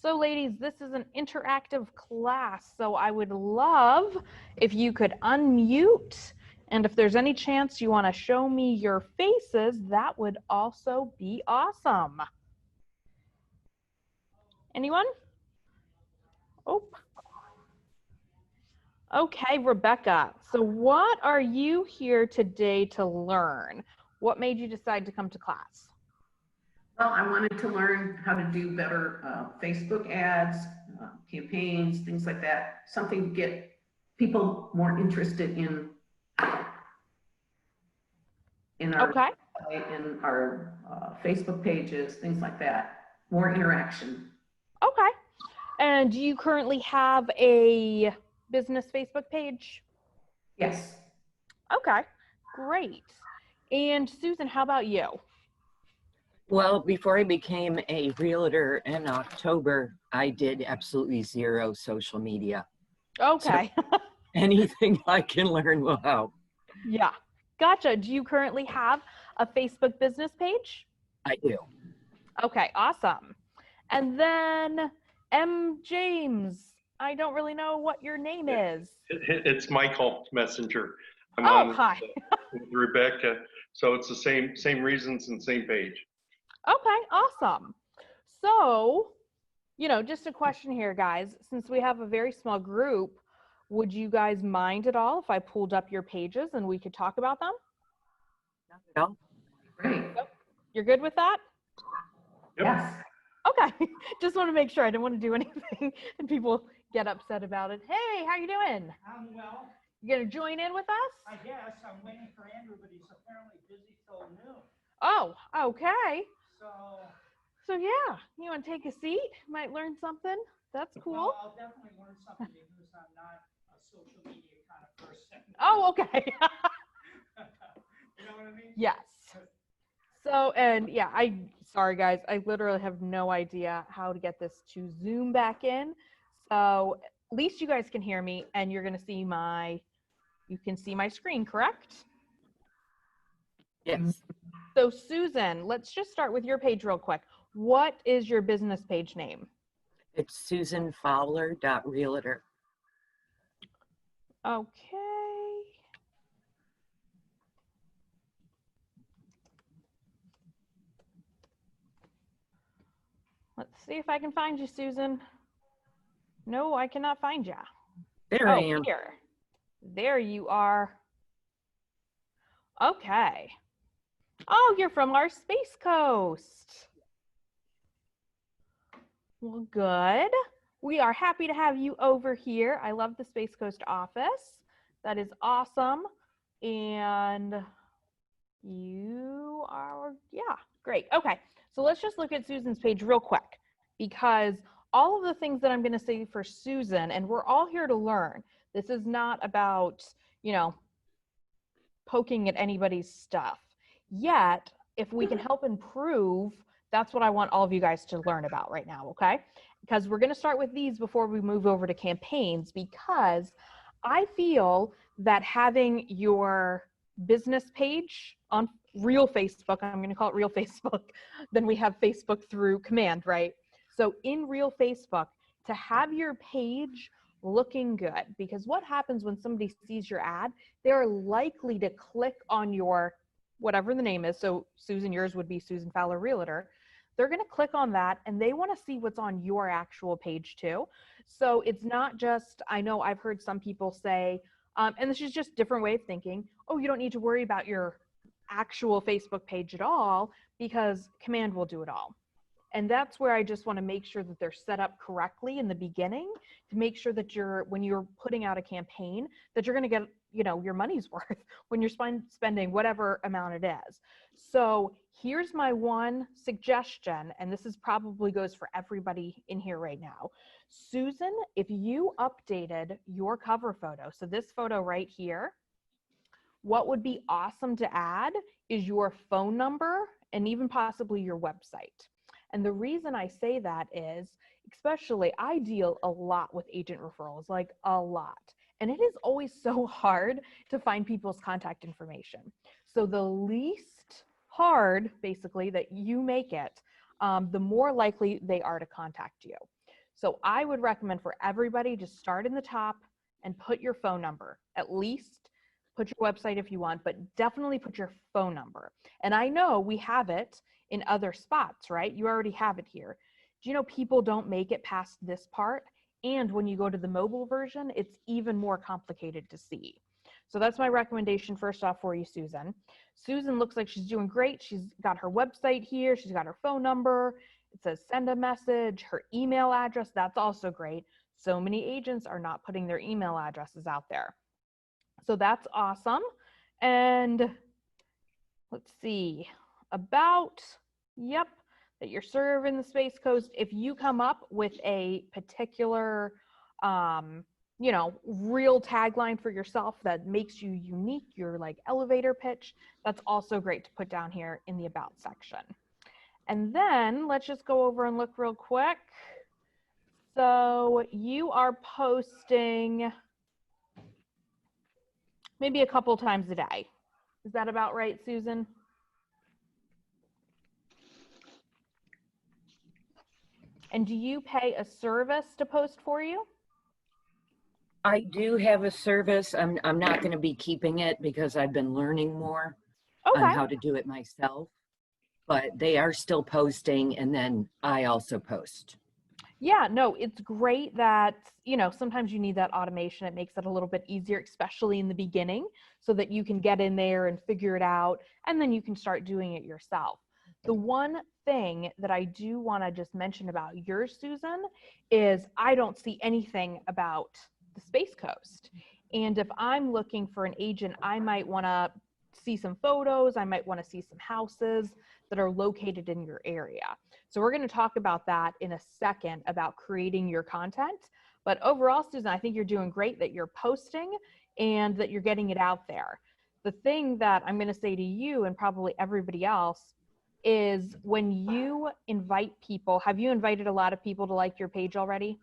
So ladies, this is an interactive class, so I would love if you could unmute, and if there's any chance you want to show me your faces, that would also be awesome. Anyone? Oh. Okay, Rebecca, so what are you here today to learn? What made you decide to come to class? Well, I wanted to learn how to do better Facebook ads, campaigns, things like that. Something to get people more interested in our Okay. in our Facebook pages, things like that. More interaction. Okay. And do you currently have a business Facebook page? Yes. Okay, great. And Susan, how about you? Well, before I became a realtor in October, I did absolutely zero social media. Okay. So anything I can learn will help. Yeah, gotcha. Do you currently have a Facebook business page? I do. Okay, awesome. And then M. James, I don't really know what your name is. It's Michael Messenger. I'm Oh, hi. with Rebecca. So it's the same reasons and same page. Okay, awesome. So, just a question here, guys. Since we have a very small group, would you guys mind at all if I pulled up your pages and we could talk about them? Not at all. Great. You're good with that? Yep. Yes. Okay, just want to make sure I didn't want to do anything and people get upset about it. Hey, how you doing? I'm well. You gonna join in with us? I guess I'm waiting for Andrew, but he's apparently busy till noon. Oh, okay. So Yeah, you want to take a seat? Might learn something. That's cool. well, I'll definitely learn something because I'm not a social media kind of person. Oh, okay. You know what I mean? Yes. So, and yeah, sorry guys, I literally have no idea how to get this to zoom back in. So at least you guys can hear me and you're going to see you can see my screen, correct? Yes. So Susan, let's just start with your page real quick. What is your business page name? It's susanfowler.realtor. Okay. Let's see if I can find you, Susan. No, I cannot find you. There I am. Here. There you are. Okay. Oh, you're from our Space Coast. Well, good. We are happy to have you over here. I love the Space Coast office. That is awesome. And you are, yeah, great. Okay, so let's just look at Susan's page real quick because all of the things that I'm going to say for Susan, and we're all here to learn. This is not about, poking at anybody's stuff. Yet, if we can help improve, that's what I want all of you guys to learn about right now, okay? Because we're going to start with these before we move over to campaigns, because I feel that having your business page on real Facebook, I'm going to call it real Facebook, then we have Facebook through Command, right? So in real Facebook, to have your page looking good, because what happens when somebody sees your ad, they're likely to click on your, whatever the name is. So Susan, yours would be Susan Fowler Realtor. They're going to click on that and they want to see what's on your actual page too. So it's not just, I know I've heard some people say, and this is just a different way of thinking, oh, you don't need to worry about your actual Facebook page at all because Command will do it all. And that's where I just want to make sure that they're set up correctly in the beginning to make sure that when you're putting out a campaign, that you're going to get, your money's worth when you're spending whatever amount it is. So here's my one suggestion, and this is probably goes for everybody in here right now. Susan, if you updated your cover photo, so this photo right here, what would be awesome to add is your phone number and even possibly your website. And the reason I say that is, especially I deal a lot with agent referrals, like a lot. And it is always so hard to find people's contact information. So the least hard, basically, that you make it, the more likely they are to contact you. So I would recommend for everybody to start in the top and put your phone number. At least put your website if you want, but definitely put your phone number. And I know we have it in other spots, right? You already have it here. Do you know people don't make it past this part? And when you go to the mobile version, it's even more complicated to see. So that's my recommendation first off for you, Susan. Susan looks like she's doing great. She's got her website here. She's got her phone number. It says send a message, her email address. That's also great. So many agents are not putting their email addresses out there. So that's awesome. And let's see about, yep, that you're serving the Space Coast. If you come up with a particular, you know, real tagline for yourself that makes you unique, your like elevator pitch, that's also great to put down here in the about section. And then let's just go over and look real quick. So you are posting maybe a couple times a day. Is that about right, Susan? And do you pay a service to post for you? I do have a service. I'm not going to be keeping it because I've been learning more on Okay. how to do it myself. But they are still posting, and then I also post. Yeah, no, it's great that, you know, sometimes you need that automation. It makes it a little bit easier, especially in the beginning, so that you can get in there and figure it out, and then you can start doing it yourself. The one thing that I do want to just mention about yours, Susan, is I don't see anything about the Space Coast. And if I'm looking for an agent, I might want to see some photos. I might want to see some houses that are located in your area. So we're going to talk about that in a second about creating your content. But overall, Susan, I think you're doing great that you're posting and that you're getting it out there. The thing that I'm going to say to you and probably everybody else is when you invite people, have you invited a lot of people to like your page already?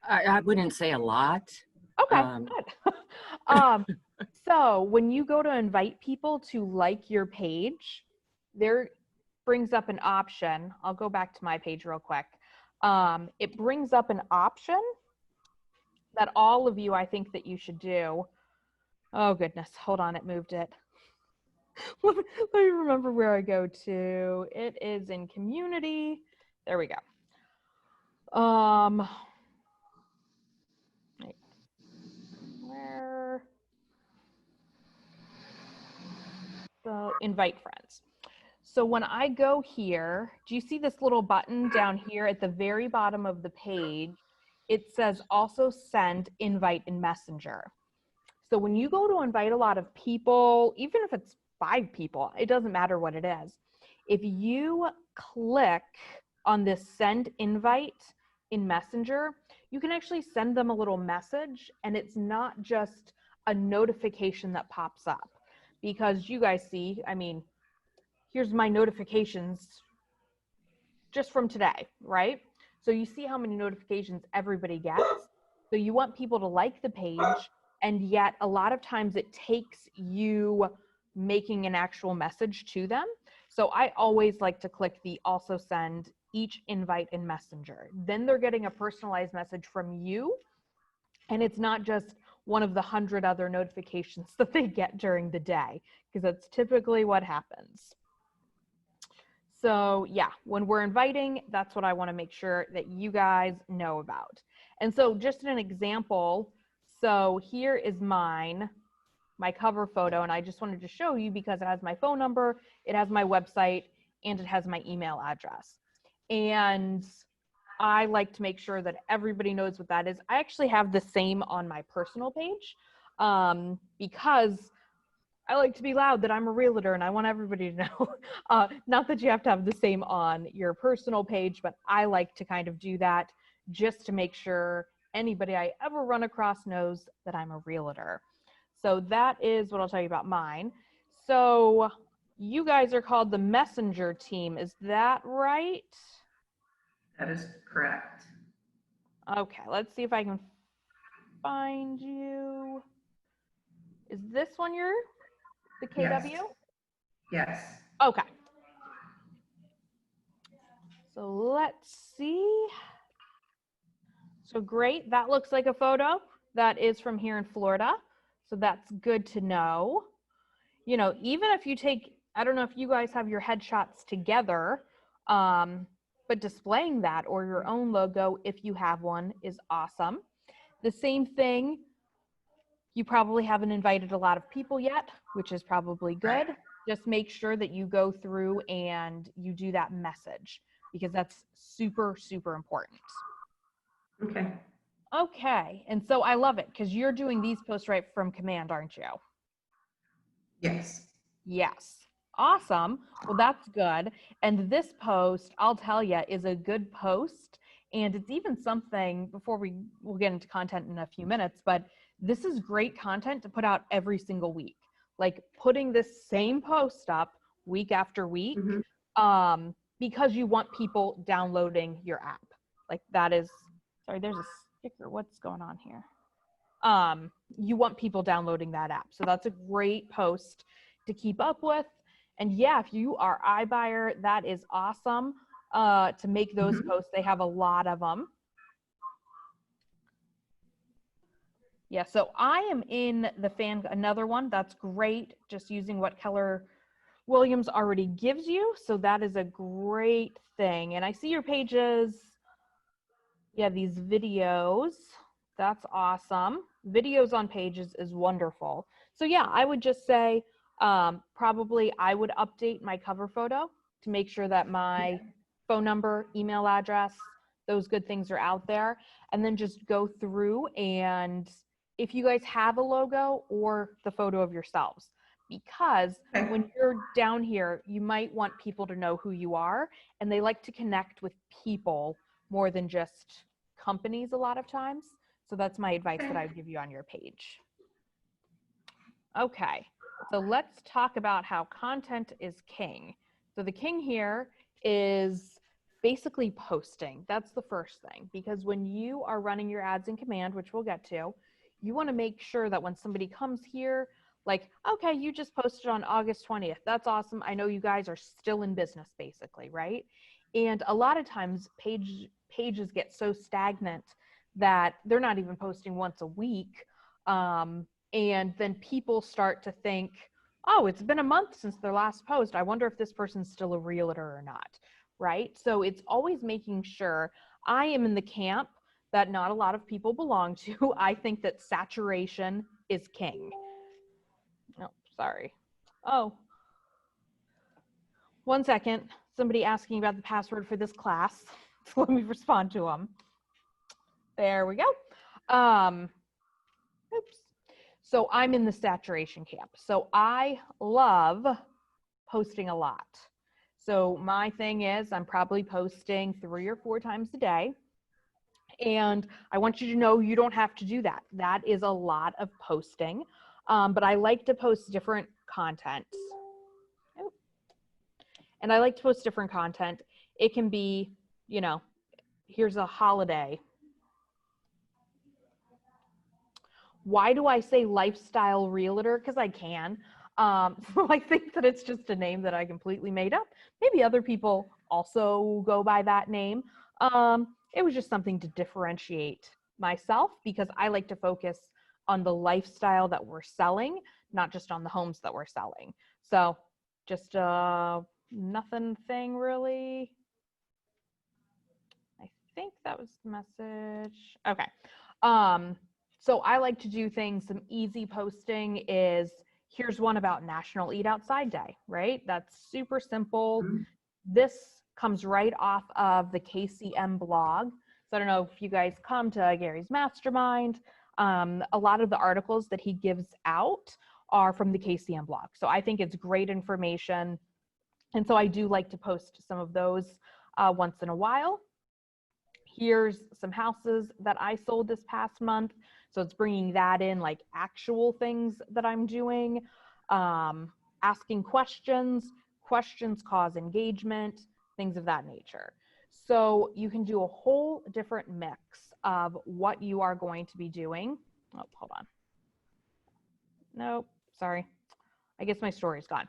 I wouldn't say a lot. Okay, good. So when you go to invite people to like your page, there brings up an option. I'll go back to my page real quick. It brings up an option that all of you, I think that you should do. Oh goodness, hold on, it moved it. Let me remember where I go to. It is in community. There we go. Wait, where? So invite friends. So when I go here, do you see this little button down here at the very bottom of the page? It says also send invite in Messenger. So when you go to invite a lot of people, even if it's 5 people, it doesn't matter what it is. If you click on this send invite in Messenger, you can actually send them a little message, and it's not just a notification that pops up. Because you guys see, I mean, here's my notifications just from today, right? So you see how many notifications everybody gets. So you want people to like the page, and yet a lot of times it takes you making an actual message to them. So I always like to click the also send each invite in Messenger. Then they're getting a personalized message from you, and it's not just one of the 100 other notifications that they get during the day, because that's typically what happens. So yeah, when we're inviting, that's what I want to make sure that you guys know about. And so just an example, so here is my cover photo, and I just wanted to show you because it has my phone number, it has my website, and it has my email address. And I like to make sure that everybody knows what that is. I actually have the same on my personal page because I like to be loud that I'm a realtor and I want everybody to know. Not that you have to have the same on your personal page, but I like to kind of do that just to make sure anybody I ever run across knows that I'm a realtor. So that is what I'll tell you about mine. So you guys are called the Messenger team. Is that right? That is correct. Okay, let's see if I can find you. Is this one the KW? Yes. Yes. Okay. So let's see. So great. That looks like a photo that is from here in Florida. So that's good to know. You know, even if you take, I don't know if you guys have your headshots together, but displaying that or your own logo, if you have one, is awesome. The same thing, you probably haven't invited a lot of people yet, which is probably good. Just make sure that you go through and you do that message because that's super, super important. Okay. Okay, and so I love it because you're doing these posts right from command, aren't you? Yes. Yes. Awesome. Well, that's good. And this post, I'll tell you, is a good post. And it's even something before we'll get into content in a few minutes, but this is great content to put out every single week. Like putting this same post up week after week, because you want people downloading your app. Like that is, sorry, there's a sticker. What's going on here? You want people downloading that app. So that's a great post to keep up with. And yeah, if you are iBuyer, that is awesome to make those posts. They have a lot of them. Yeah, so I am in the another one. That's great. Just using what Keller Williams already gives you. So that is a great thing. And I see your pages. Yeah, these videos. That's awesome. Videos on pages is wonderful. So yeah, I would just say probably I would update my cover photo to make sure that my phone number, email address, those good things are out there. And then just go through and if you guys have a logo or the photo of yourselves, because when you're down here, you might want people to know who you are and they like to connect with people more than just companies a lot of times. So that's my advice that I would give you on your page. Okay, so let's talk about how content is king. So the king here is basically posting. That's the first thing, because when you are running your ads in command, which we'll get to, you want to make sure that when somebody comes here, like, okay, you just posted on August 20th. That's awesome. I know you guys are still in business basically, right? And a lot of times pages get so stagnant that they're not even posting once a week. And then people start to think, oh, it's been a month since their last post. I wonder if this person's still a realtor or not, right? So it's always making sure. I am in the camp that not a lot of people belong to. I think that saturation is king. Oh, sorry. Oh, 1 second. Somebody asking about the password for this class. So let me respond to them. There we go. Oops. So I'm in the saturation camp. So I love posting a lot. So my thing is I'm probably posting 3 or 4 times a day. And I want you to know you don't have to do that. That is a lot of posting. But I like to post different content. And I like to post different content. It can be, you know, here's a holiday. Why do I say lifestyle realtor? Because I can. So I think that it's just a name that I completely made up. Maybe other people also go by that name. It was just something to differentiate myself because I like to focus on the lifestyle that we're selling, not just on the homes that we're selling. So just nothing thing really. I think that was the message. Okay. So I like to do things, some easy posting is, here's one about National Eat Outside Day, right? That's super simple. This comes right off of the KCM blog. So I don't know if you guys come to Gary's Mastermind. A lot of the articles that he gives out are from the KCM blog. So I think it's great information. And so I do like to post some of those once in a while. Here's some houses that I sold this past month. So it's bringing that in, like actual things that I'm doing, asking questions. Questions cause engagement, things of that nature. So you can do a whole different mix of what you are going to be doing. Oh, hold on. Nope, sorry. I guess my story's gone.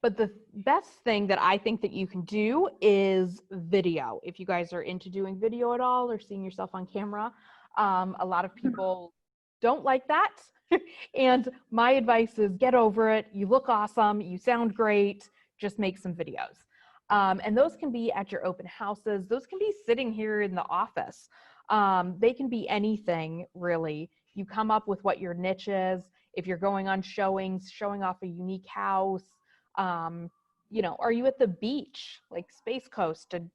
But the best thing that I think that you can do is video. If you guys are into doing video at all or seeing yourself on camera, a lot of people don't like that. And my advice is get over it. You look awesome. You sound great. Just make some videos. And those can be at your open houses. Those can be sitting here in the office. They can be anything, really. You come up with what your niche is. If you're going on showings, showing off a unique house, you know, are you at the beach, like Space Coast, and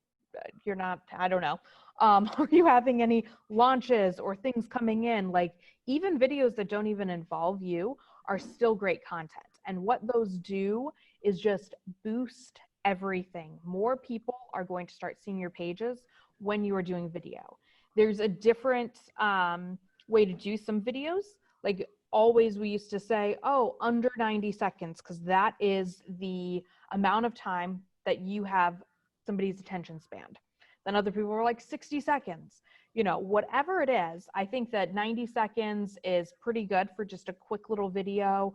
you're not, I don't know. Are you having any launches or things coming in? Like even videos that don't even involve you are still great content. And what those do is just boost everything. More people are going to start seeing your pages when you are doing video. There's a different way to do some videos. Like always we used to say, oh, under 90 seconds, because that is the amount of time that you have somebody's attention span. Then other people were like 60 seconds. You know, whatever it is, I think that 90 seconds is pretty good for just a quick little video,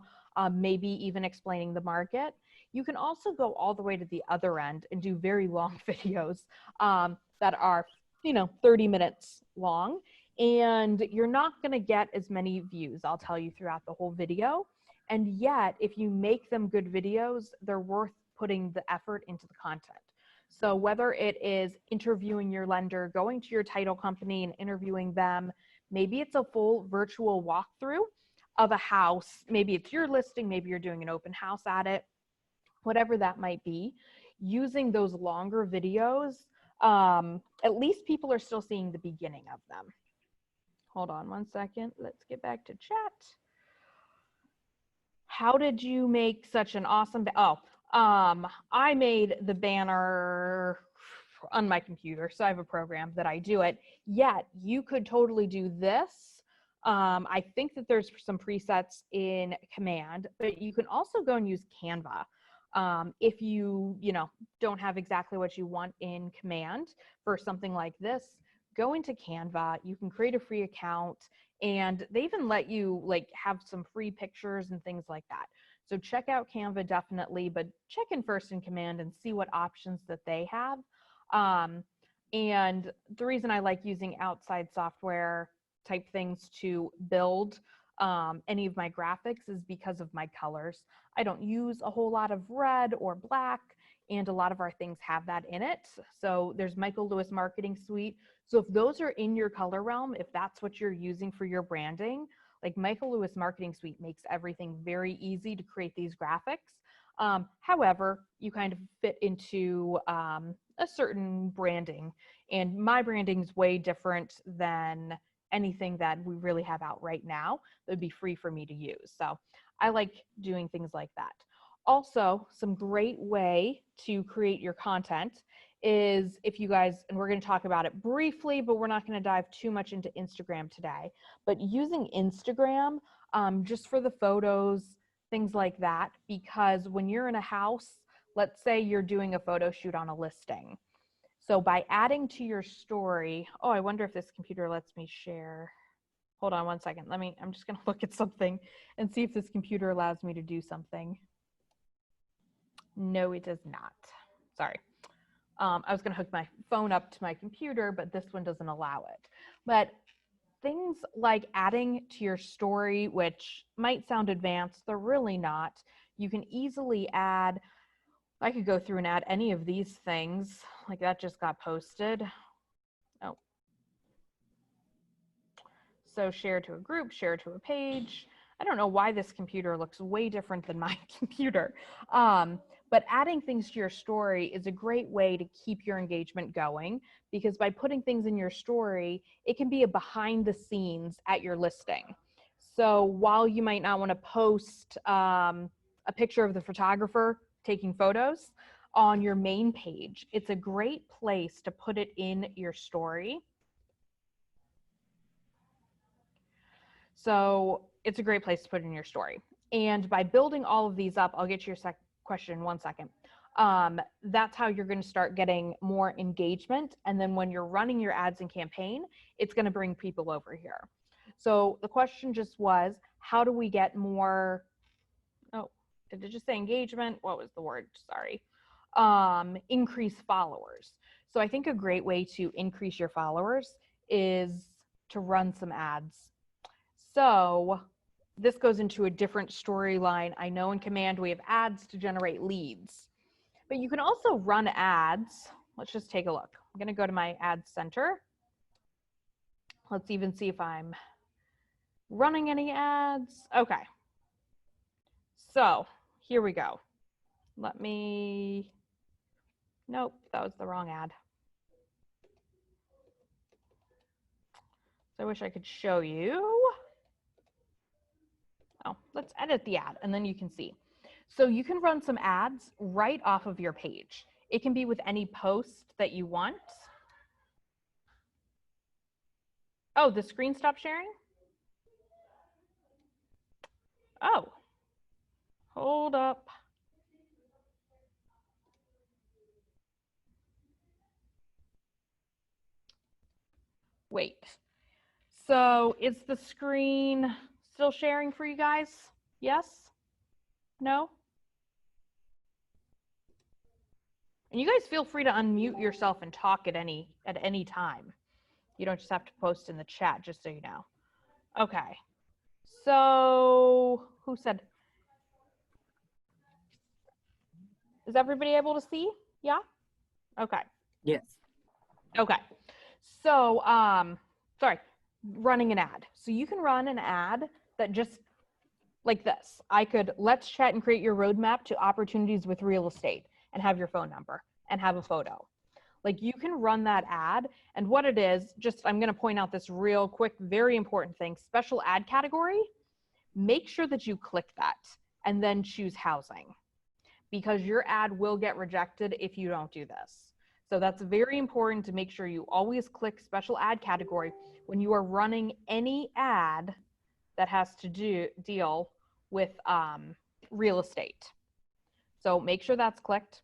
maybe even explaining the market. You can also go all the way to the other end and do very long videos that are, you know, 30 minutes long. And you're not going to get as many views, I'll tell you, throughout the whole video. And yet, if you make them good videos, they're worth putting the effort into the content. So whether it is interviewing your lender, going to your title company and interviewing them, maybe it's a full virtual walkthrough of a house. Maybe it's your listing, maybe you're doing an open house at it, whatever that might be. Using those longer videos, at least people are still seeing the beginning of them. Hold on one second. Let's get back to chat. How did you make such an awesome, I made the banner on my computer. So I have a program that I do it. Yet you could totally do this. I think that there's some presets in Command, but you can also go and use Canva. If you don't have exactly what you want in Command for something like this, go into Canva. You can create a free account, and they even let you like have some free pictures and things like that. So check out Canva definitely, but check in first in Command and see what options that they have. And the reason I like using outside software type things to build any of my graphics is because of my colors. I don't use a whole lot of red or black, and a lot of our things have that in it. So there's Michael Lewis Marketing Suite. So if those are in your color realm, if that's what you're using for your branding, like Michael Lewis Marketing Suite makes everything very easy to create these graphics. However, you kind of fit into a certain branding, and my branding is way different than anything that we really have out right now that would be free for me to use. So I like doing things like that. Also, some great way to create your content is if you guys, and we're going to talk about it briefly, but we're not going to dive too much into Instagram today, but using Instagram just for the photos, things like that, because when you're in a house, let's say you're doing a photo shoot on a listing. So by adding to your story, oh, I wonder if this computer lets me share. Hold on one second. I'm just going to look at something and see if this computer allows me to do something. No, it does not. Sorry. I was going to hook my phone up to my computer, but this one doesn't allow it. But things like adding to your story, which might sound advanced, they're really not. You can easily add, I could go through and add any of these things, like that just got posted. Oh. So share to a group, share to a page. I don't know why this computer looks way different than my computer. But adding things to your story is a great way to keep your engagement going, because by putting things in your story, it can be a behind the scenes at your listing. So while you might not want to post a picture of the photographer taking photos on your main page, it's a great place to put it in your story. So it's a great place to put in your story. And by building all of these up, I'll get to your question in 1 second. That's how you're going to start getting more engagement. And then when you're running your ads and campaign, it's going to bring people over here. So the question just was, how do we get more? Oh, did it just say engagement? What was the word? Sorry. Increase followers. So I think a great way to increase your followers is to run some ads. So this goes into a different storyline. I know in Command we have ads to generate leads, but you can also run ads. Let's just take a look. I'm going to go to my ad center. Let's even see if I'm running any ads. Okay. So here we go. Let me, nope, that was the wrong ad. So I wish I could show you. Oh, let's edit the ad and then you can see. So you can run some ads right off of your page. It can be with any post that you want. Oh, the screen stopped sharing? Oh, hold up. Wait. So is the screen still sharing for you guys? Yes? No? And you guys feel free to unmute yourself and talk at any time. You don't just have to post in the chat, just so you know. Okay. So who said? Is everybody able to see? Yeah? Okay. Yes. Okay. So, sorry, running an ad. So you can run an ad that just like this. I could, let's chat and create your roadmap to opportunities with real estate and have your phone number and have a photo. Like you can run that ad, and what it is, just I'm going to point out this real quick, very important thing, special ad category. Make sure that you click that and then choose housing, because your ad will get rejected if you don't do this. So that's very important to make sure you always click special ad category when you are running any ad that has to deal with real estate. So make sure that's clicked.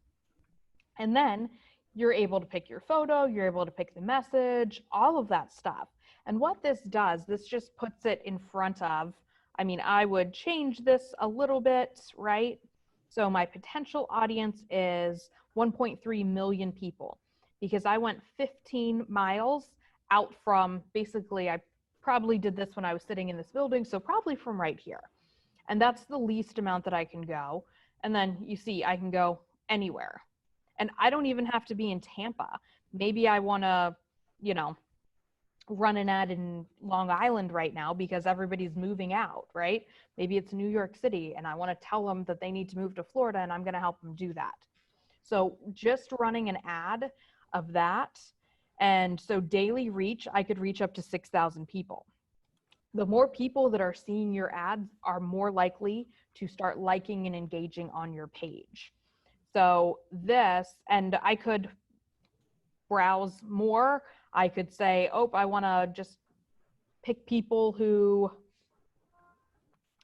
And then you're able to pick your photo, you're able to pick the message, all of that stuff. And what this does, this just puts it in front of, I mean, I would change this a little bit, right? So my potential audience is 1.3 million people, because I went 15 miles out from, basically, I probably did this when I was sitting in this building, so probably from right here. And that's the least amount that I can go. And then you see, I can go anywhere. And I don't even have to be in Tampa. Maybe I want to, you know, run an ad in Long Island right now because everybody's moving out, right? Maybe it's New York City and I want to tell them that they need to move to Florida, and I'm going to help them do that. So just running an ad of that. And so daily reach, I could reach up to 6,000 people. The more people that are seeing your ads are more likely to start liking and engaging on your page. So this, and I could browse more. I could say, oh, I want to just pick people who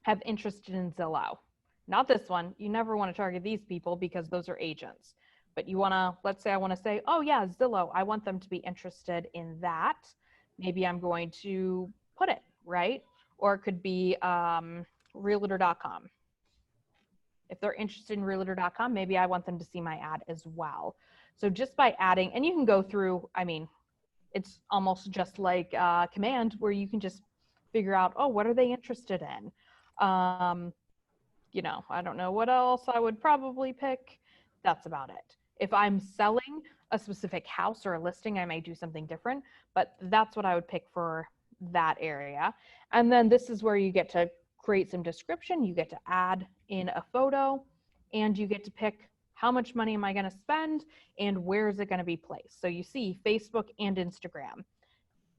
have interest in Zillow. Not this one. You never want to target these people because those are agents. But you want to, let's say I want to say, oh yeah, Zillow, I want them to be interested in that. Maybe I'm going to put it, right? Or it could be realtor.com. If they're interested in realtor.com, maybe I want them to see my ad as well. So just by adding, and you can go through, I mean, it's almost just like Command, where you can just figure out, oh, what are they interested in? You know, I don't know what else I would probably pick. That's about it. If I'm selling a specific house or a listing, I may do something different, but that's what I would pick for that area. And then this is where you get to create some description, you get to add in a photo, and you get to pick how much money am I going to spend and where is it going to be placed. So you see Facebook and Instagram.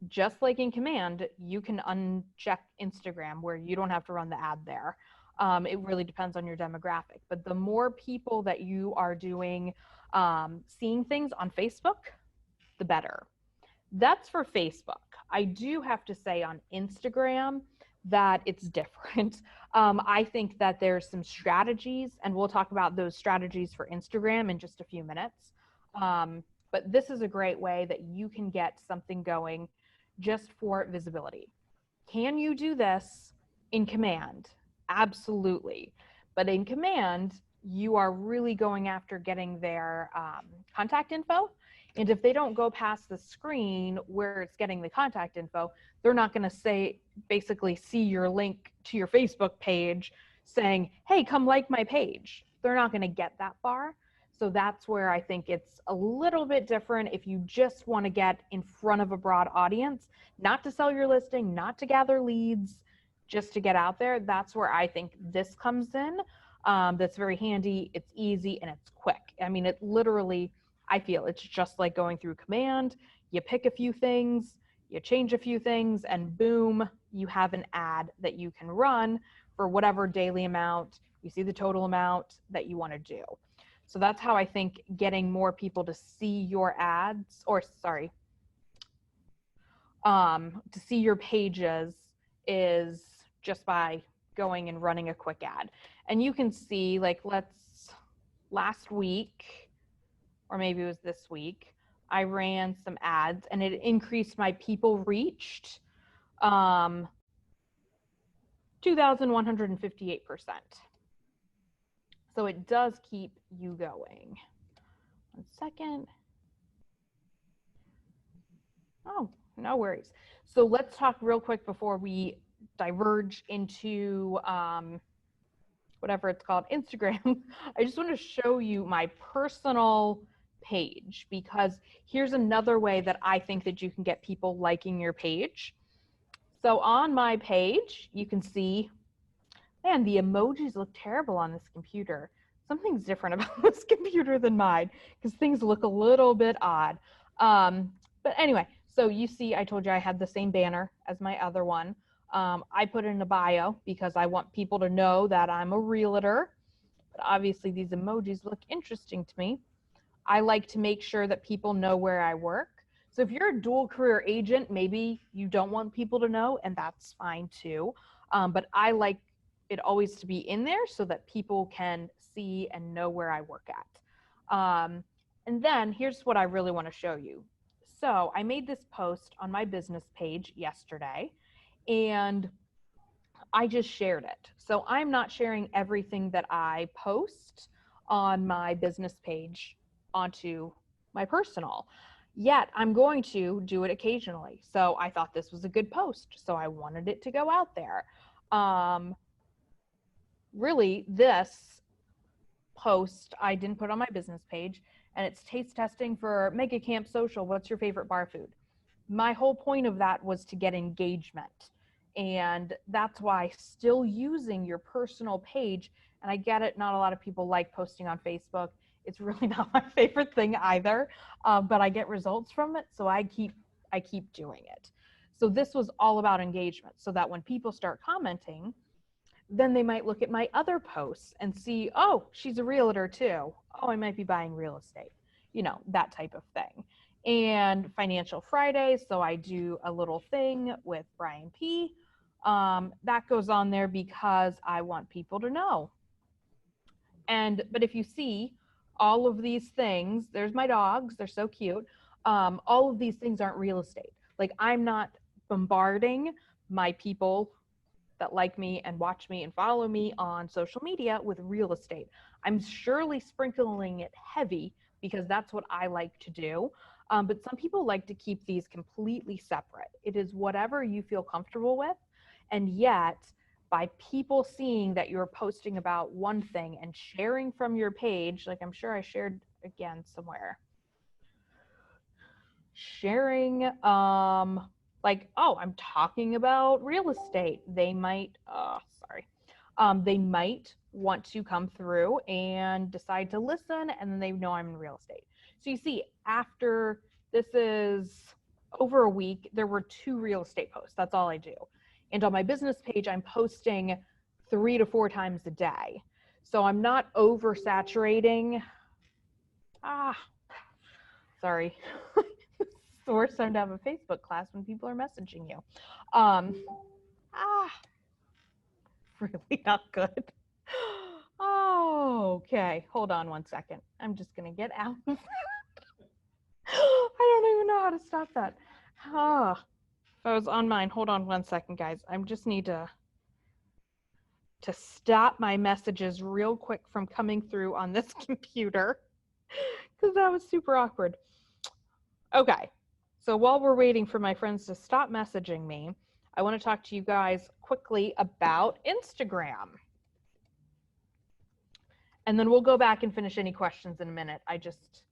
Just like in Command, you can uncheck Instagram where you don't have to run the ad there. It really depends on your demographic, but the more people that you are doing, seeing things on Facebook, the better. That's for Facebook. I do have to say on Instagram that it's different. I think that there's some strategies, and we'll talk about those strategies for Instagram in just a few minutes. But this is a great way that you can get something going just for visibility. Can you do this in Command? Absolutely. But in Command, you are really going after getting their contact info. And if they don't go past the screen where it's getting the contact info, they're not going to basically see your link to your Facebook page saying, hey, come like my page. They're not going to get that far. So that's where I think it's a little bit different if you just want to get in front of a broad audience, not to sell your listing, not to gather leads, just to get out there. That's where I think this comes in. That's very handy, it's easy, and it's quick. I mean, it literally, I feel it's just like going through Command. You pick a few things, you change a few things, and boom, you have an ad that you can run for whatever daily amount. You see the total amount that you want to do. So that's how I think getting more people to see your ads, or sorry, to see your pages is just by going and running a quick ad. And you can see, like, last week, or maybe it was this week, I ran some ads and it increased my people reached 2,158%. So it does keep you going. 1 second. Oh, no worries. So let's talk real quick before we diverge into whatever it's called, Instagram. I just want to show you my personal page, because here's another way that I think that you can get people liking your page. So on my page, you can see, man, the emojis look terrible on this computer. Something's different about this computer than mine, because things look a little bit odd. But anyway, so you see, I told you I had the same banner as my other one. I put it in a bio because I want people to know that I'm a realtor. But obviously these emojis look interesting to me. I like to make sure that people know where I work. So if you're a dual career agent, maybe you don't want people to know, and that's fine too. But I like it always to be in there so that people can see and know where I work at. And then here's what I really want to show you. So I made this post on my business page yesterday, and I just shared it. So I'm not sharing everything that I post on my business page onto my personal, yet I'm going to do it occasionally. So I thought this was a good post, so I wanted it to go out there. Really, this post I didn't put on my business page, and it's taste testing for Mega Camp Social. What's your favorite bar food? My whole point of that was to get engagement. And that's why still using your personal page, and I get it, not a lot of people like posting on Facebook. It's really not my favorite thing either, but I get results from it, so I keep doing it. So this was all about engagement, so that when people start commenting, then they might look at my other posts and see, oh, she's a realtor too. Oh, I might be buying real estate, you know, that type of thing. And Financial Friday, so I do a little thing with Brian P. That goes on there because I want people to know. But if you see all of these things, there's my dogs, they're so cute. All of these things aren't real estate. Like, I'm not bombarding my people that like me and watch me and follow me on social media with real estate. I'm surely sprinkling it heavy because that's what I like to do. But some people like to keep these completely separate. It is whatever you feel comfortable with. And yet, by people seeing that you're posting about one thing and sharing from your page, like I'm sure I shared again somewhere, sharing, like, oh, I'm talking about real estate. They might, they might want to come through and decide to listen, and then they know I'm in real estate. So you see, after this is over a week, there were 2 real estate posts. That's all I do. And on my business page, I'm posting 3 to 4 times a day. So I'm not oversaturating. Sorry. It's the worst time to have a Facebook class when people are messaging you. Really not good. Oh, okay. Hold on 1 second. I'm just going to get out of I don't even know how to stop that. If I was on mine, hold on 1 second, guys. I just need to to stop my messages real quick from coming through on this computer because that was super awkward. Okay, so while we're waiting for my friends to stop messaging me, I want to talk to you guys quickly about Instagram. And then we'll go back and finish any questions in a minute. I just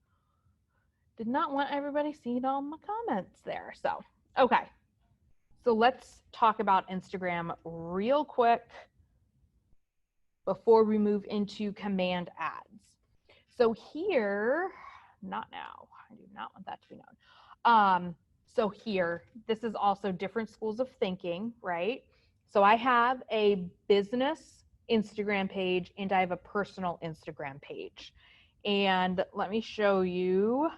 did not want everybody seeing all my comments there. So, okay. So let's talk about Instagram real quick before we move into command ads. So here, not now, I do not want that to be known. So here, this is also different schools of thinking, right? So I have a business Instagram page and I have a personal Instagram page. And let me show you.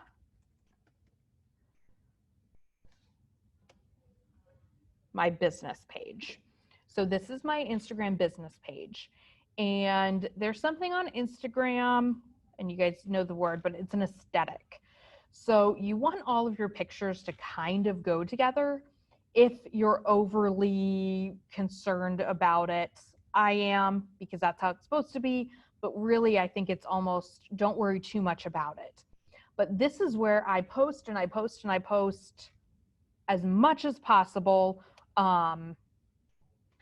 My business page. So this is my Instagram business page. And there's something on Instagram, and you guys know the word, but it's an aesthetic. So you want all of your pictures to kind of go together. If you're overly concerned about it, I am, because that's how it's supposed to be. But really, I think it's almost, don't worry too much about it. But this is where I post and I post and I post as much as possible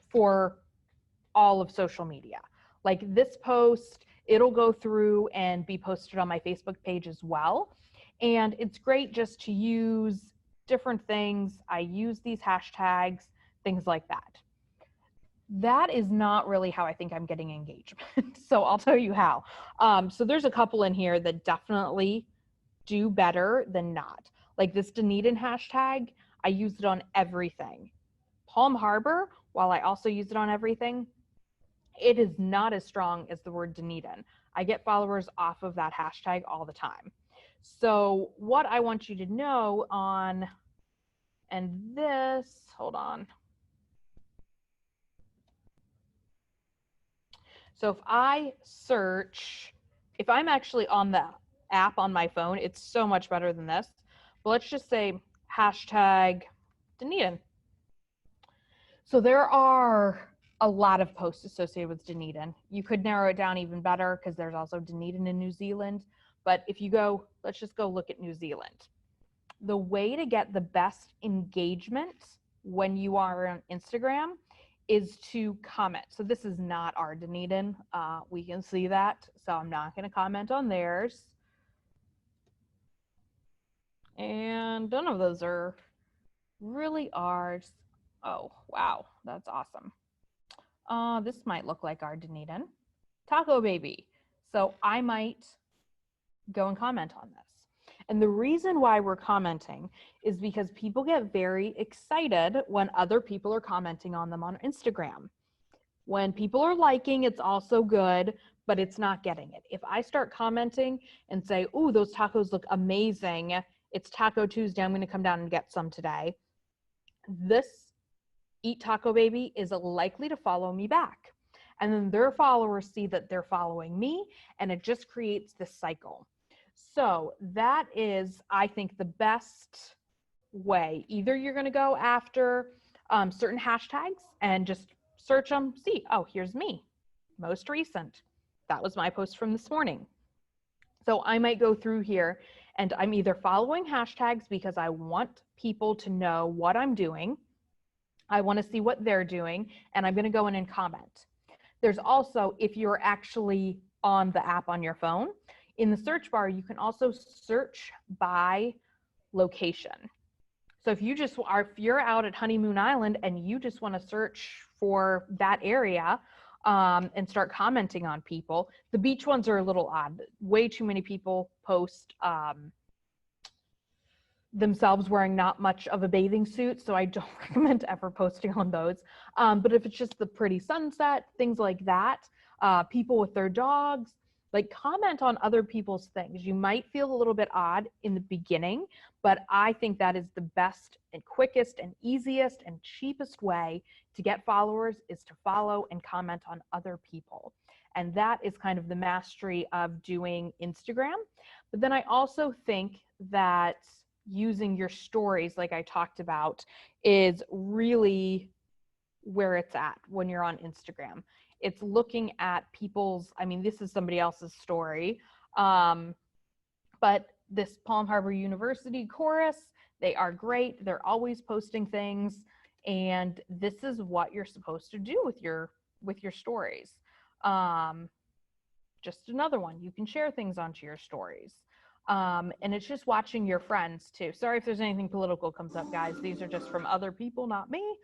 for all of social media. Like this post, it'll go through and be posted on my Facebook page as well. And it's great just to use different things. I use these hashtags, things like that. That is not really how I think I'm getting engagement. So I'll tell you how. So there's a couple in here that definitely do better than not. Like this Dunedin hashtag, I use it on everything. Palm Harbor, while I also use it on everything, it is not as strong as the word Dunedin. I get followers off of that hashtag all the time. So what I want you to know on, and this, hold on. So if I search, if I'm actually on the app on my phone, it's so much better than this. But let's just say hashtag Dunedin. So there are a lot of posts associated with Dunedin. You could narrow it down even better because there's also Dunedin in New Zealand. But if you go, let's just go look at New Zealand. The way to get the best engagement when you are on Instagram is to comment. So this is not our Dunedin. We can see that. So I'm not going to comment on theirs. And none of those are really ours. Oh, wow. That's awesome. This might look like our Dunedin. Taco Baby. So I might go and comment on this. And the reason why we're commenting is because people get very excited when other people are commenting on them on Instagram. When people are liking, it's also good, but it's not getting it. If I start commenting and say, "Ooh, those tacos look amazing. It's Taco Tuesday. I'm going to come down and get some today." This Eat Taco Baby is likely to follow me back. And then their followers see that they're following me, and it just creates this cycle. So that is, I think, the best way. Either you're going to go after certain hashtags and just search them, see, oh, here's me, most recent. That was my post from this morning. So I might go through here and I'm either following hashtags because I want people to know what I'm doing. I want to see what they're doing, and I'm going to go in and comment. There's also, if you're actually on the app on your phone, in the search bar, you can also search by location. So if you just are, if you're out at Honeymoon Island and you just want to search for that area and start commenting on people, the beach ones are a little odd. Way too many people post themselves wearing not much of a bathing suit, so I don't recommend ever posting on those. But if it's just the pretty sunset, things like that, people with their dogs, like comment on other people's things. You might feel a little bit odd in the beginning, but I think that is the best and quickest and easiest and cheapest way to get followers is to follow and comment on other people. And that is kind of the mastery of doing Instagram. But then I also think that using your stories, like I talked about, is really where it's at when you're on Instagram. It's looking at people's, I mean, this is somebody else's story, but this Palm Harbor University chorus, they are great. They're always posting things, and this is what you're supposed to do with your stories. Just another one, you can share things onto your stories. And it's just watching your friends too. Sorry if there's anything political comes up, guys. These are just from other people, not me.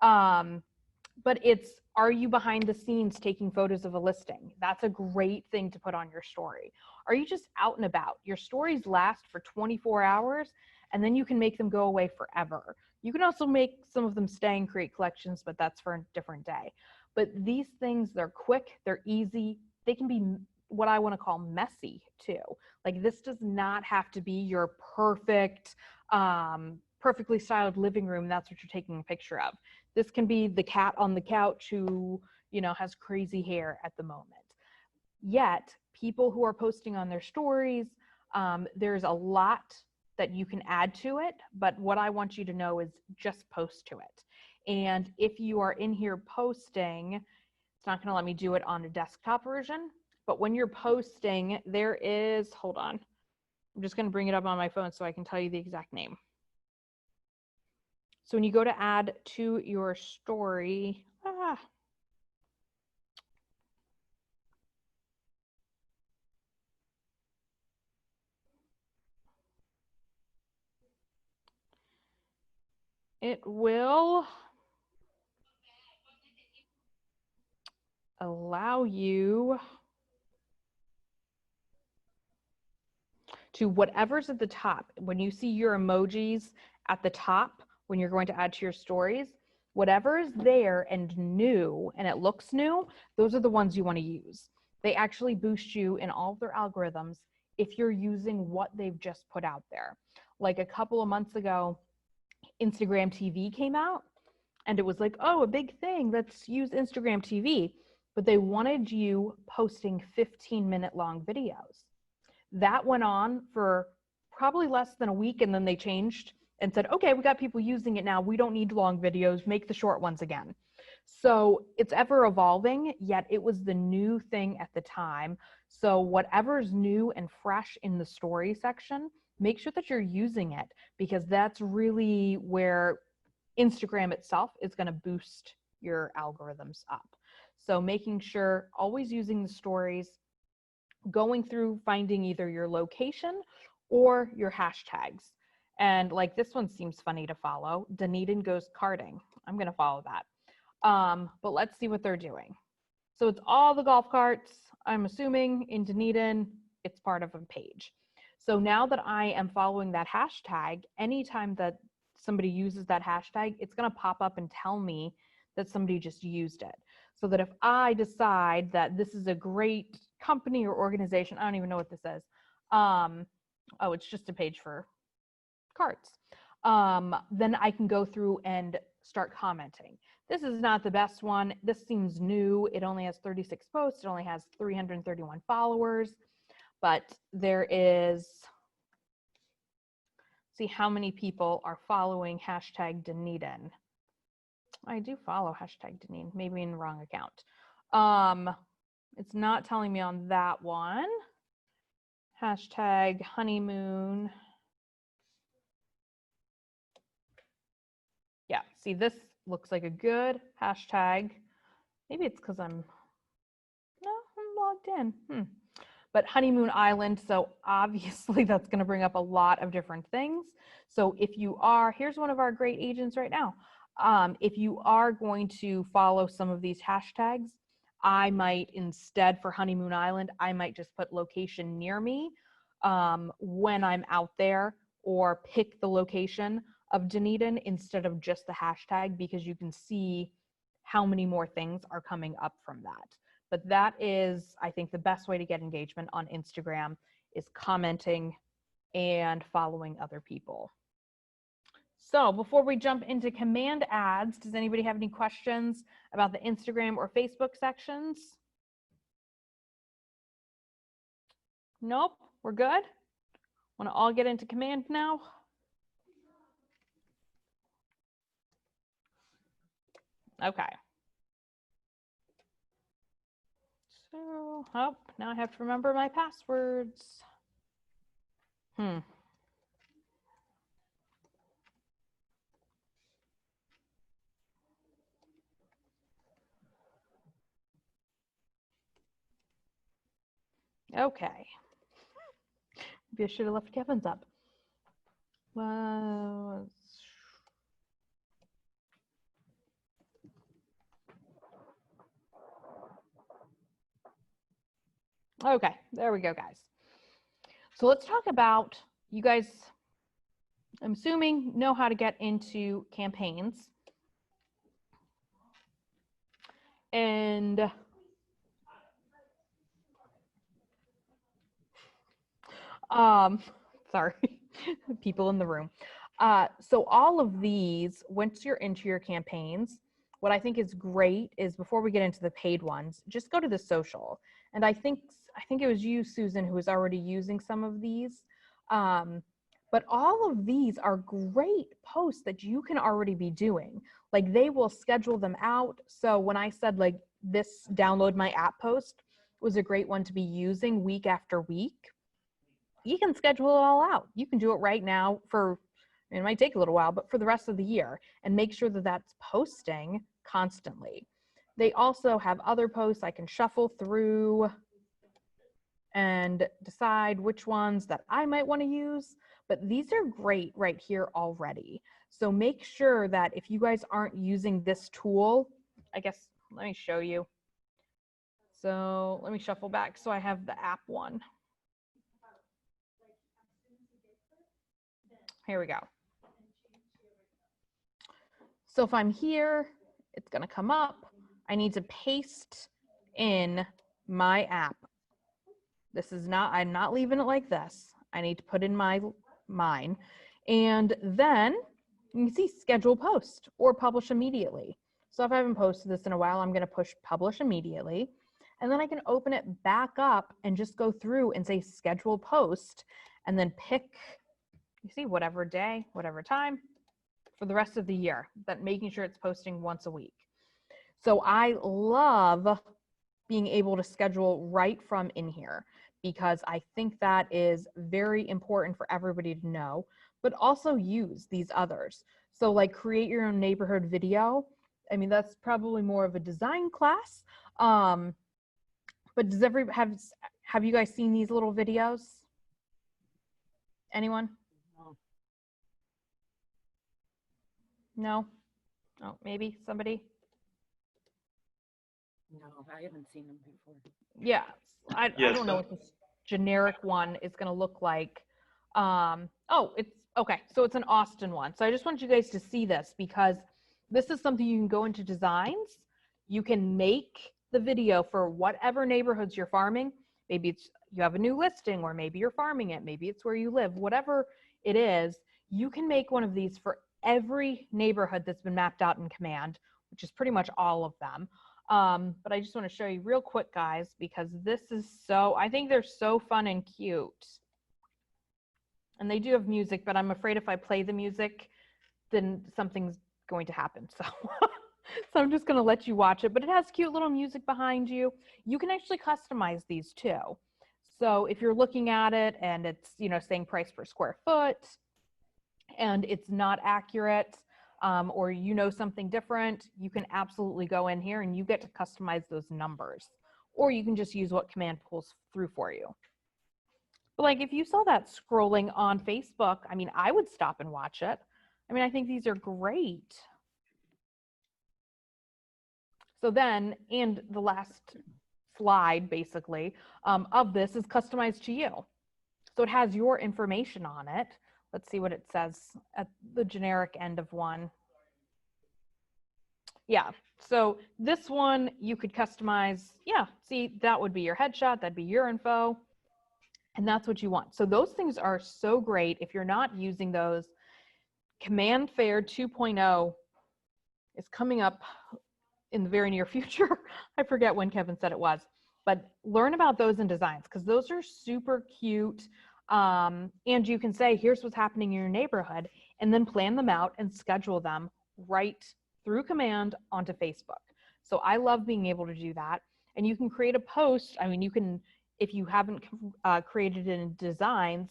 But it's, are you behind the scenes taking photos of a listing? That's a great thing to put on your story. Are you just out and about? Your stories last for 24 hours, and then you can make them go away forever. You can also make some of them stay and create collections, but that's for a different day. But these things, they're quick, they're easy. They can be what I want to call messy too. Like, this does not have to be your perfect, perfectly styled living room. That's what you're taking a picture of. This can be the cat on the couch who, you know, has crazy hair at the moment. Yet, people who are posting on their stories, there's a lot that you can add to it, but what I want you to know is just post to it. And if you are in here posting, it's not going to let me do it on a desktop version, but when you're posting, there is, hold on, I'm just going to bring it up on my phone so I can tell you the exact name. So when you go to add to your story, it will allow you to whatever's at the top. When you see your emojis at the top, when you're going to add to your stories, whatever is there and new, and it looks new, those are the ones you want to use. They actually boost you in all of their algorithms if you're using what they've just put out there. Like a couple of months ago, Instagram TV came out, and it was like, oh, a big thing, let's use Instagram TV. But they wanted you posting 15-minute long videos. That went on for probably less than a week, and then they changed and said, okay, we got people using it now. We don't need long videos, make the short ones again. So it's ever evolving, yet it was the new thing at the time. So whatever's new and fresh in the story section, make sure that you're using it, because that's really where Instagram itself is going to boost your algorithms up. So making sure, always using the stories, going through finding either your location or your hashtags. And like, this one seems funny to follow. Dunedin Goes Karting. I'm going to follow that. But let's see what they're doing. So it's all the golf carts. I'm assuming in Dunedin, it's part of a page. So now that I am following that hashtag, anytime that somebody uses that hashtag, it's going to pop up and tell me that somebody just used it. So that if I decide that this is a great company or organization, I don't even know what this is. Oh, it's just a page for carts. Then I can go through and start commenting. This is not the best one. This seems new. It only has 36 posts. It only has 331 followers. But there is, see how many people are following hashtag Dunedin. I do follow hashtag Dunedin, maybe in the wrong account. It's not telling me on that one. Hashtag honeymoon. Yeah, see, this looks like a good hashtag. Maybe it's because I'm logged in. But Honeymoon Island, so obviously that's going to bring up a lot of different things. So if you are, here's one of our great agents right now. If you are going to follow some of these hashtags, I might, instead for Honeymoon Island, I might just put location near me when I'm out there, or pick the location of Dunedin instead of just the hashtag, because you can see how many more things are coming up from that. But that is, I think, the best way to get engagement on Instagram is commenting and following other people. So before we jump into command ads, does anybody have any questions about the Instagram or Facebook sections? Nope, we're good. Want to all get into command now? Okay. So, oh, now I have to remember my passwords. Okay. Maybe I should have left Kevin's up. Was okay, there we go, guys. So let's talk about, you guys, I'm assuming, know how to get into campaigns. And sorry, people in the room. So all of these, once you're into your campaigns, what I think is great is, before we get into the paid ones, just go to the social. And I think it was you, Susan, who was already using some of these. But all of these are great posts that you can already be doing. Like, they will schedule them out. So when I said, like, this download my app post was a great one to be using week after week, you can schedule it all out. You can do it right now for, it might take a little while, but for the rest of the year, and make sure that that's posting constantly. They also have other posts I can shuffle through and decide which ones that I might want to use, but these are great right here already. So make sure that if you guys aren't using this tool, I guess, let me show you. So let me shuffle back so I have the app one. Here we go. So if I'm here, it's going to come up. I need to paste in my app. This is not, I'm not leaving it like this. I need to put in mine. And then you can see schedule post or publish immediately. So if I haven't posted this in a while, I'm going to push publish immediately. And then I can open it back up and just go through and say schedule post, and then pick, you see, whatever day, whatever time for the rest of the year, that making sure it's posting once a week. So I love being able to schedule right from in here, because I think that is very important for everybody to know, but also use these others. So like, create your own neighborhood video. I mean, that's probably more of a design class. But does have you guys seen these little videos? Anyone? No? Oh, maybe somebody? No, I haven't seen them before. Yeah, I Yes, don't know what this generic one is going to look like. Oh, it's okay. So it's an Austin one. So I just want you guys to see this, because this is something you can go into designs. You can make the video for whatever neighborhoods you're farming. Maybe it's, you have a new listing, or maybe you're farming it. Maybe it's where you live. Whatever it is, you can make one of these for every neighborhood that's been mapped out in Command, which is pretty much all of them. But I just want to show you real quick, guys, because this is so, I think they're so fun and cute. And they do have music, but I'm afraid if I play the music, then something's going to happen. So, so I'm just going to let you watch it, but it has cute little music behind you. You can actually customize these too. So if you're looking at it and it's, you know, saying price per square foot and it's not accurate, or you know something different, you can absolutely go in here and you get to customize those numbers, or you can just use what Command pulls through for you. But like, if you saw that scrolling on Facebook, I mean, I would stop and watch it. I mean, I think these are great. So then, and the last slide basically of this is customized to you. So it has your information on it. Let's see what it says at the generic end of one. Yeah, so this one you could customize. Yeah, see, that would be your headshot, that'd be your info, and that's what you want. So those things are so great. If you're not using those, Command Fair 2.0 is coming up in the very near future. I forget when Kevin said it was, but learn about those in designs, because those are super cute. And you can say, here's what's happening in your neighborhood, and then plan them out and schedule them right through command onto Facebook. So I love being able to do that. And you can create a post. I mean, you can, if you haven't created it in Designs,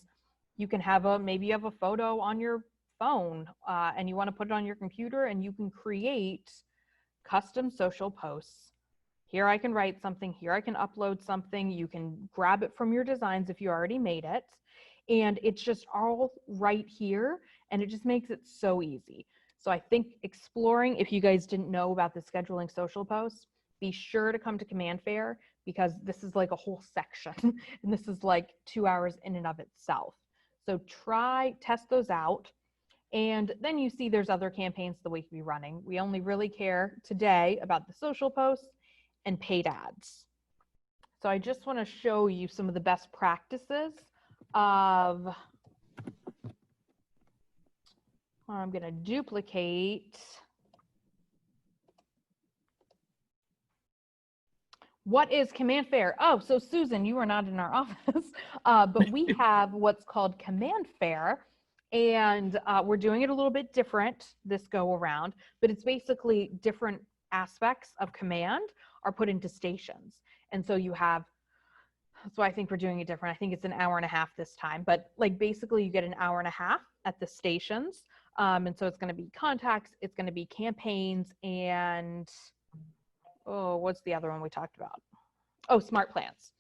you can have maybe you have a photo on your phone and you want to put it on your computer, and you can create custom social posts. Here I can write something, here I can upload something. You can grab it from your Designs if you already made it. And it's just all right here, and it just makes it so easy. So I think exploring, if you guys didn't know about the scheduling social posts, be sure to come to Command Fair, because this is like a whole section and this is like 2 hours in and of itself. So test those out. And then you see there's other campaigns that we could be running. We only really care today about the social posts and paid ads. So I just want to show you some of the best practices of, I'm going to duplicate. What is Command Fair? Oh, so Susan, you are not in our office, but we have what's called Command Fair, and we're doing it a little bit different this go around, but it's basically different aspects of command are put into stations. And so you have, that's why I think we're doing it different. I think it's an hour and a half this time, but like basically you get an hour and a half at the stations. And so it's going to be contacts, it's going to be campaigns, and oh, what's the other one we talked about? Oh, smart plans.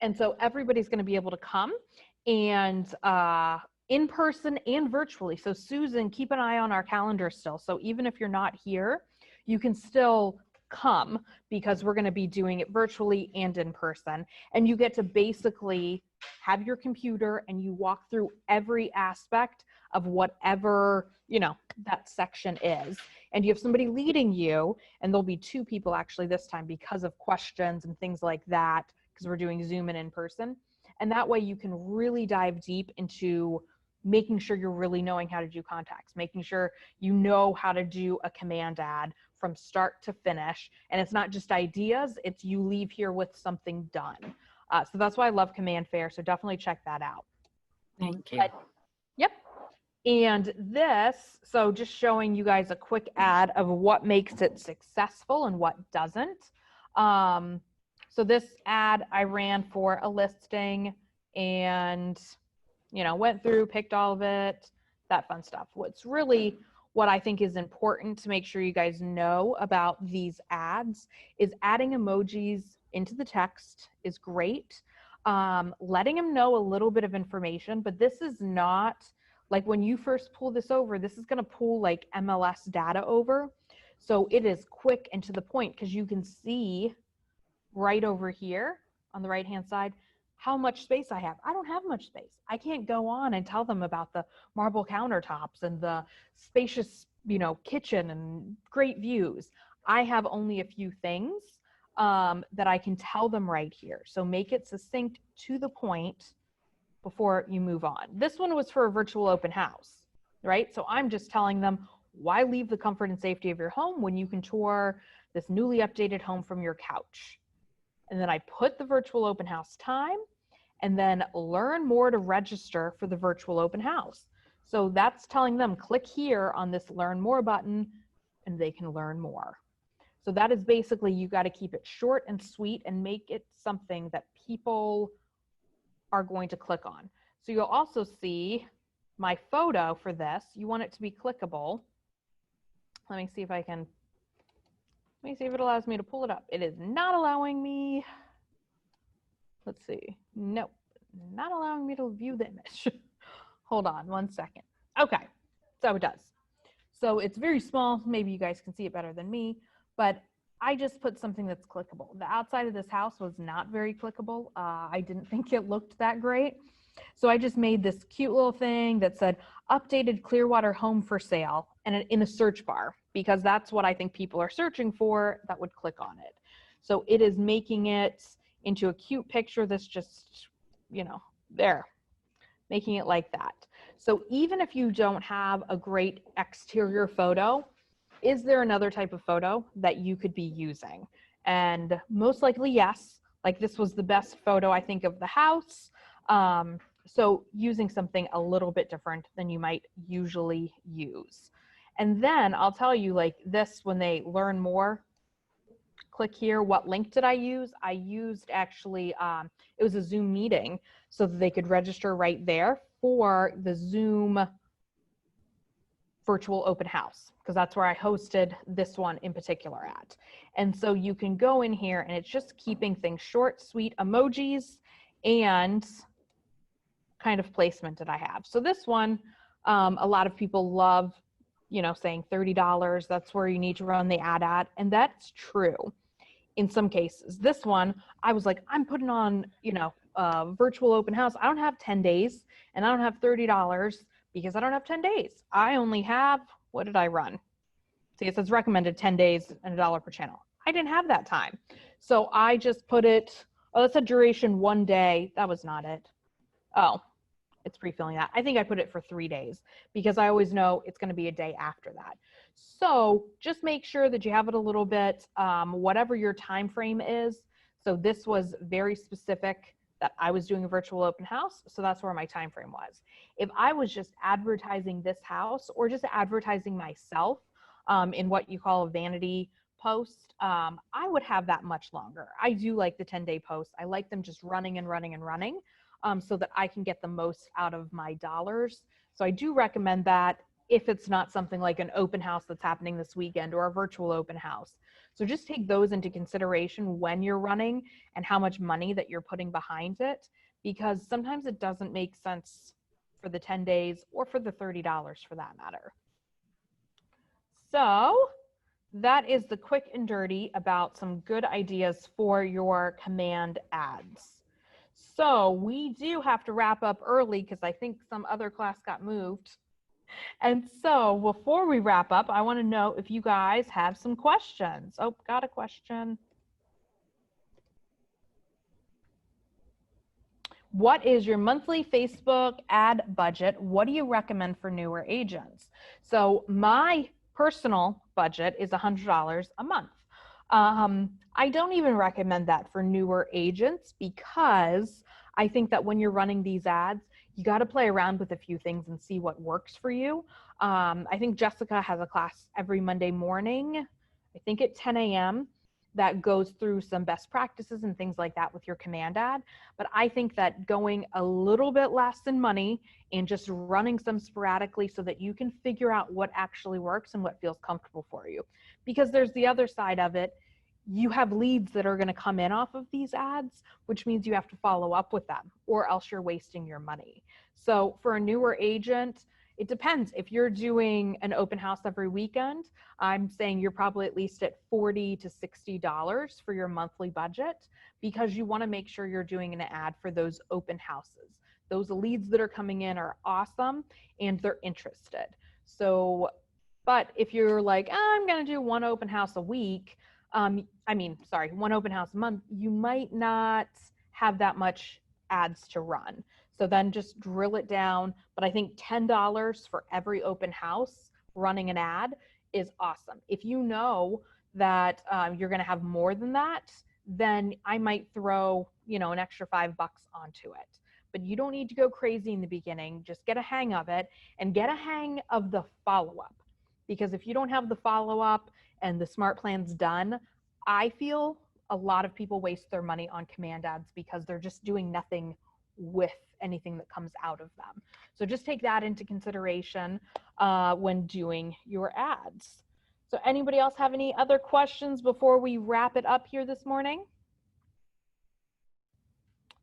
And so everybody's going to be able to come, and in person and virtually. So Susan, keep an eye on our calendar still. So even if you're not here, you can still come, because we're going to be doing it virtually and in person. And you get to basically have your computer and you walk through every aspect of whatever, you know, that section is. And you have somebody leading you, and there'll be 2 people actually this time because of questions and things like that, because we're doing Zoom and in person. And that way you can really dive deep into making sure you're really knowing how to do contacts, making sure you know how to do a command ad from start to finish. And it's not just ideas, it's you leave here with something done. So that's why I love Command Fair. So definitely check that out. Thank you. But, yep. And this, so just showing you guys a quick ad of what makes it successful and what doesn't. So this ad I ran for a listing, and, you know, went through, picked all of it, that fun stuff. What I think is important to make sure you guys know about these ads is adding emojis into the text is great. Letting them know a little bit of information, but this is not like when you first pull this over, this is going to pull like MLS data over. So it is quick and to the point, because you can see right over here on the right-hand side how much space I have. I don't have much space. I can't go on and tell them about the marble countertops and the spacious, you know, kitchen and great views. I have only a few things that I can tell them right here. So make it succinct to the point before you move on. This one was for a virtual open house, right? So I'm just telling them, why leave the comfort and safety of your home when you can tour this newly updated home from your couch? And then I put the virtual open house time, and then learn more to register for the virtual open house. So that's telling them, click here on this learn more button, and they can learn more. So that is basically, you got to keep it short and sweet and make it something that people are going to click on. So you'll also see my photo for this. You want it to be clickable. Let me see if it allows me to pull it up. It is not allowing me. Let's see. Nope, not allowing me to view the image. Hold on 1 second. Okay, so it does. So it's very small. Maybe you guys can see it better than me, but I just put something that's clickable. The outside of this house was not very clickable. I didn't think it looked that great. So I just made this cute little thing that said updated Clearwater home for sale, and in a search bar, because that's what I think people are searching for that would click on it. So it is making it into a cute picture that's just, you know, there, making it like that. So even if you don't have a great exterior photo, is there another type of photo that you could be using? And most likely, yes. Like this was the best photo, I think, of the house. So using something a little bit different than you might usually use. And then I'll tell you, like this, when they learn more, click here. What link did I use? I used actually, it was a Zoom meeting so that they could register right there for the Zoom virtual open house, because that's where I hosted this one in particular at. And so you can go in here and it's just keeping things short, sweet emojis and kind of placement that I have. So this one, a lot of people love, you know, saying $30. That's where you need to run the ad at. And that's true in some cases. This one, I was like, I'm putting on, you know, a virtual open house. I don't have 10 days and I don't have $30 because I don't have 10 days. I only have, what did I run? See, it says recommended 10 days and $1 per channel. I didn't have that time. So I just put it, oh, that's a duration 1 day. That was not it. Oh, it's pre-filling that. I think I put it for 3 days because I always know it's going to be a day after that. So just make sure that you have it a little bit, whatever your time frame is. So this was very specific that I was doing a virtual open house. So that's where my time frame was. If I was just advertising this house or just advertising myself in what you call a vanity post, I would have that much longer. I do like the 10-day posts. I like them just running and running and running so that I can get the most out of my dollars. So I do recommend that if it's not something like an open house that's happening this weekend or a virtual open house. So just take those into consideration when you're running and how much money that you're putting behind it, because sometimes it doesn't make sense for the 10 days or for the $30 for that matter. So that is the quick and dirty about some good ideas for your command ads. So we do have to wrap up early because I think some other class got moved. And so before we wrap up, I want to know if you guys have some questions. Oh, got a question. What is your monthly Facebook ad budget? What do you recommend for newer agents? So my personal budget is $100 a month. I don't even recommend that for newer agents because I think that when you're running these ads, you got to play around with a few things and see what works for you. I think Jessica has a class every Monday morning, I think at 10 a.m. that goes through some best practices and things like that with your command ad. But I think that going a little bit less in money and just running some sporadically so that you can figure out what actually works and what feels comfortable for you. Because there's the other side of it. You have leads that are going to come in off of these ads, which means you have to follow up with them or else you're wasting your money. So for a newer agent, it depends. If you're doing an open house every weekend, I'm saying you're probably at least at $40 to $60 for your monthly budget because you want to make sure you're doing an ad for those open houses. Those leads that are coming in are awesome and they're interested. So, but if you're like, oh, I'm going to do one open house a week, one open house a month, you might not have that much ads to run. So then just drill it down. But I think $10 for every open house running an ad is awesome. If you know that you're going to have more than that, then I might throw, an extra $5 onto it. But you don't need to go crazy in the beginning. Just get a hang of it and get a hang of the follow-up. Because if you don't have the follow-up and the smart plan's done, I feel a lot of people waste their money on command ads because they're just doing nothing with anything that comes out of them. So just take that into consideration when doing your ads. So anybody else have any other questions before we wrap it up here this morning?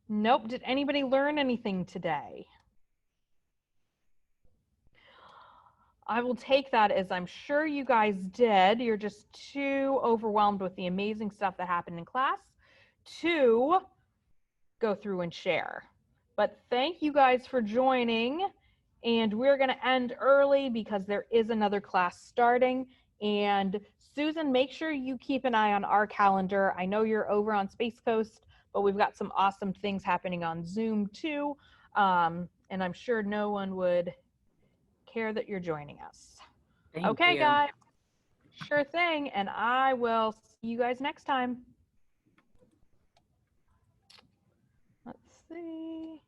Nope. Did anybody learn anything today? I will take that as I'm sure you guys did. You're just too overwhelmed with the amazing stuff that happened in class to go through and share. But thank you guys for joining. And we're going to end early because there is another class starting. And Susan, make sure you keep an eye on our calendar. I know you're over on Space Coast, but we've got some awesome things happening on Zoom too. And I'm sure no one would care that you're joining us. Thank you. Guys, sure thing. And I will see you guys next time. Let's see.